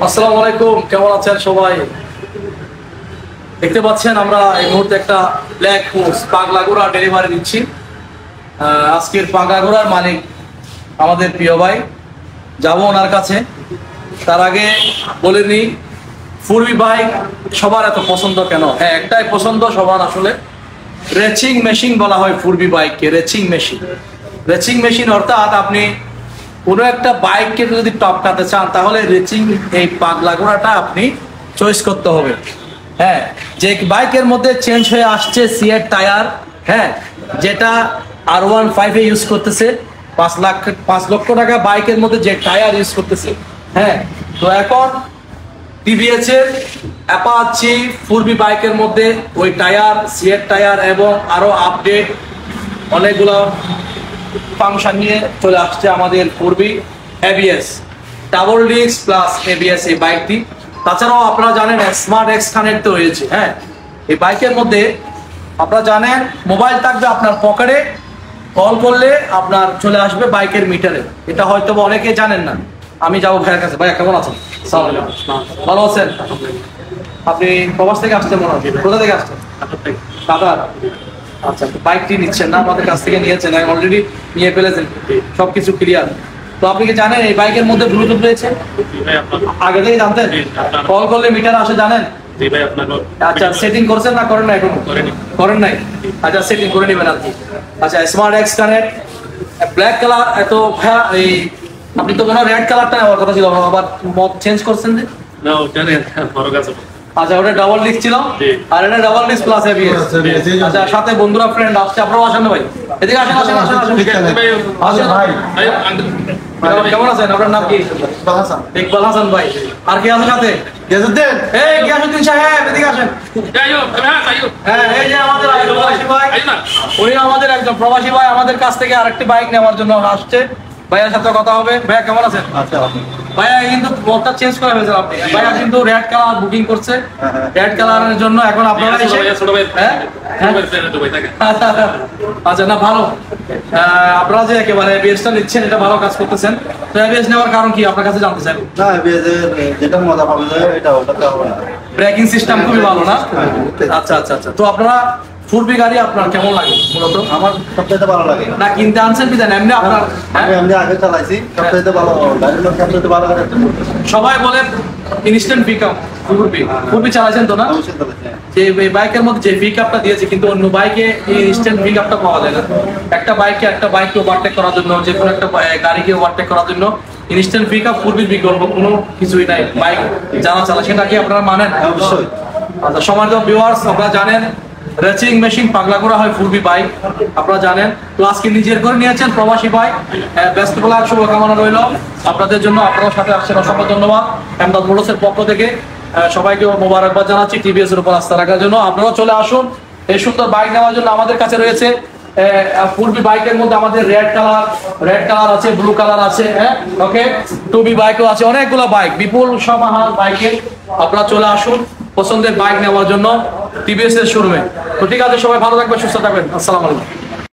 আসসালামু আলাইকুম, কেমন আছেন সবাই? দেখতে পাচ্ছেন আমরা এই মুহূর্তে একটা ব্ল্যাক হোর্স পাগলা ঘোড়া ডেলিভারি দিচ্ছি। আজকের পাগলা ঘোড়ার মালিক আমাদের প্রিয় ভাই, যাবো ওনার কাছে। তার আগে বলে নিই, ফুরবি বাইক সবার এত পছন্দ কেন? হ্যাঁ, একটাই পছন্দ সবার, আসলে রেচিং মেশিন বলা হয় ফুরবি বাইককে। রেচিং মেশিন, রেচিং মেশিন অর্থাৎ আপনি কোনো একটা বাইককে যদি টপকাতে চান তাহলে রেচিং এই পাগলা ঘোড়াটা আপনি চয়েস করতে হবে। হ্যাঁ, যে বাইকের মধ্যে চেঞ্জ হয়ে আসছে সিএট টায়ার, হ্যাঁ, যেটা R15 ইউজ করতেছে, 5 লক্ষ টাকা বাইকের মধ্যে যে টায়ার ইউজ করতেছে। হ্যাঁ, তো এখন টিভিএস এর অ্যাপাচি ফুরবি বাইকের মধ্যে ওই টায়ার, সিএট টায়ার এবং আরো আপডেট অনেকগুলো ফাংশন নিয়ে চলে আসছে আমাদের ফুরবি ABS, double disc plus ABS এই বাইকটি। তাছাড়াও আপনারা জানেন স্মার্ট এক্স কানেক্ট হয়েছে। হ্যাঁ, এই বাইকের মধ্যে আপনারা জানেন মোবাইল থাকবে আপনার পকেটে, কল করলে আপনার চলে আসবে বাইকের মিটারে। এটা হয়তো অনেকে জানেন না। আমি যাবো ভাইয়ের কাছে। ভাইয়া কেমন আছেন? ভালো আছেন? আপনি প্রবাস থেকে আসছেন মনে হয়? কোথা থেকে আসছেন? কাতার। আচ্ছা, বাইকটি নিচ্ছেন না, আমাদের কাছ থেকে নিয়েছেন, অলরেডি নিয়ে ফেলেছেন, সবকিছু ক্লিয়ার। তো আপনি কি জানেন এই বাইকের মধ্যে ব্লুটুথ রয়েছে? আগে থেকে জানতেন? কল করলে মিটার আসে জানেন? আচ্ছা, সেটিং করছেন না করেন না? এখন করেন নাই? আচ্ছা, সেটিং করে নেবেন আর কি। আচ্ছা, smart x connect black colour. এত ভাইয়া এই আপনি তো কোনো রেড কালারটা নেওয়ার কথা ছিল, আবার মত চেঞ্জ করছেন যে? না, ওটা নেই, ফরক আছে। আচ্ছা, ওটা ডাবল ডিস্ক ছিল আর এটা ডাবল ডিস্ক প্লাস এবিএস। আচ্ছা, সাথে বন্ধুরা ফ্রেন্ড আসছে, আপনারাও আসেন না ভাই? এদিকে আসেন, আসেন, আসেন, আসেন। আসেন ভাই। কেমন আছেন? আপনার নাম কি? ইকবাল হাসান ভাই। আর কি আছে সাথে? গিয়াসউদ্দিন। এই গিয়াসউদ্দিন সাহেব, এদিকে আসেন। হ্যাঁ, এই যে আমাদের প্রবাসী ভাই, উনি আমাদের একজন প্রবাসী ভাই, আমাদের কাছ থেকে আরেকটি বাইক নেওয়ার জন্য আসছে। ভাইয়ার সাথে কথা হবে। ভাইয়া কেমন আছেন? আচ্ছা, ভাইয়া কিন্তু মোডটা চেঞ্জ করে ফেলেছেন আপনি। ভাইয়া কিন্তু রেড কালার বুকিং করছে, রেড কালারের জন্য এখন আপনারা এসে আচ্ছা, না ভালো, আপনারা যে একেবারে এবিএসটা নিচ্ছেন এটা ভালো কাজ করতেছেন। তো এবিএস নেওয়ার কারণ কি আপনার কাছে জানতে চাই? না, এবিএস এর যেটা মজা পাওয়া যায় এটা ওটাতে হবে না। ব্রেকিং সিস্টেম খুবই ভালো না? আচ্ছা আচ্ছা আচ্ছা। তো আপনারা ফুরবি গাড়ি আপনার কেমন লাগে? মূলত আমার সবচেয়ে ভালো লাগে। না কিনতে আনছেন কি জানেন? এমনি আপনার আমি আগে চালাইছি, সবচেয়ে ভালো গাড়ির লোক সবচেয়ে ভালো গাড়ি। সবাই বলে ইনস্ট্যান্ট পিকআপ। ফুরবি চালাইছেন তো না? যে বাইকের মধ্যে যে পিকআপটা দিয়েছে, কিন্তু অন্য বাইকে এই ইনস্ট্যান্ট পিকআপটা পাওয়া যায় না। একটা বাইককে ওভারটেক করার জন্য, যে কোনো একটা গাড়িকে ওভারটেক করার জন্য ইনস্ট্যান্ট পিকআপ ফুরবির বিকল্প কোনো কিছুই নাই। বাইক যারা চালায় সেটা কি আপনারা মানেন? অবশ্যই। আচ্ছা, সম্মানিত ভিউয়ার্স, আপনারা জানেন রেচিং মেশিন পাগলা করা হয় ফুরবি বাইক, আপনারা জানেন। তো আজকে নিজের করে নিয়েছেন প্রবাসী ভাই, ব্যস্ত বলার শুভকামনা রইল আপনাদের জন্য। আপনার সাথে আসছেন, অসংখ্য ধন্যবাদ এমদাদ মোটরসের পক্ষ থেকে। সবাইকে মোবারকবাদ জানাচ্ছি টিভিএস এর উপর আস্থা রাখার জন্য। আপনারাও চলে আসুন এই সুন্দর বাইক নেওয়ার জন্য। আমাদের কাছে রয়েছে ফুরবি বাইকের মধ্যে আমাদের রেড কালার আছে, ব্লু কালার আছে, হ্যাঁ, ওকে, টুবি বাইকও আছে, অনেকগুলো বাইক, বিপুল সমাহার বাইকের। আপনারা চলে আসুন পছন্দের বাইক নেওয়ার জন্য টিভিএস এর শোরুমে। তো ঠিক আছে, সবাই ভালো থাকবেন, সুস্থ থাকবেন। আসসালামু আলাইকুম।